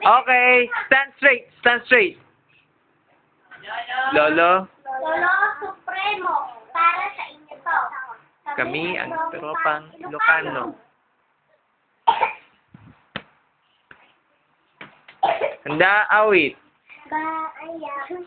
Okay, stand straight, stand straight. Lolo, Lolo Supremo, para sa inyo to. kami ang tropang Ilocano. Handa, awit. Bayang,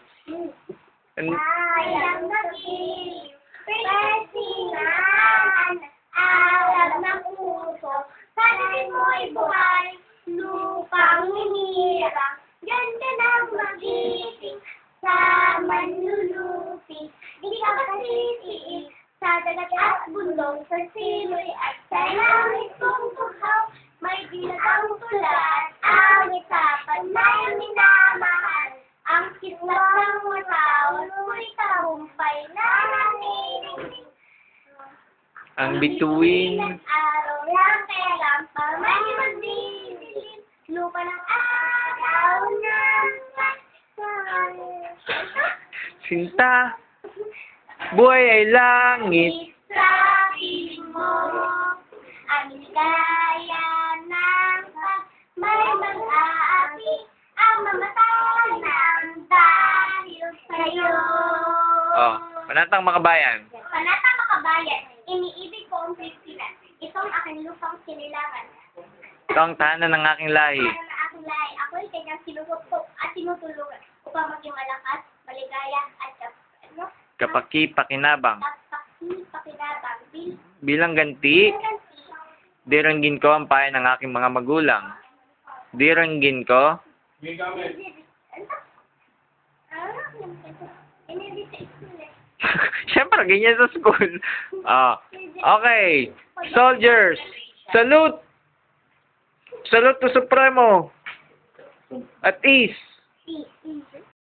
An- bayang naging, persingan, alam ng puso, sabi mo'y buhay, lupang hinirang, ganda ng magiting, sa manlulupi, di ka matitiis, sa dagat at bundok, sa simoy at sa langit kong tughaw, may binatang tulad, awit sa panay minamahal, ang kislap ng mataw, mo'y tahumpay na nanininig. ang bituin. Araw lang kailang pamay magdidilim, lupa ng araw ng pagkakas. Sinta, buhay ay langit. Sa piling mo, ang ligaya ng pag may mag-aapi, ang mamatay ng dahil sa'yo. Oh, panatang makabayan. Panatang makabayan, iniibig ko ang Pilipinas. Itong aking lupang sinilangan. Ito ang tahanan ng aking lahi. Para na aking lahi, ako'y kanyang sinusupok at tinutulungan upang maging malakas, maligaya, at Kapaki-pakinabang. pakinabang. Bilang ganti, diranggin ko ang payo ng aking mga magulang. Diranggin ko, siyempre, ganyan sa school. Ah, okay. Soldiers, salute! Salute to Supremo! At ease!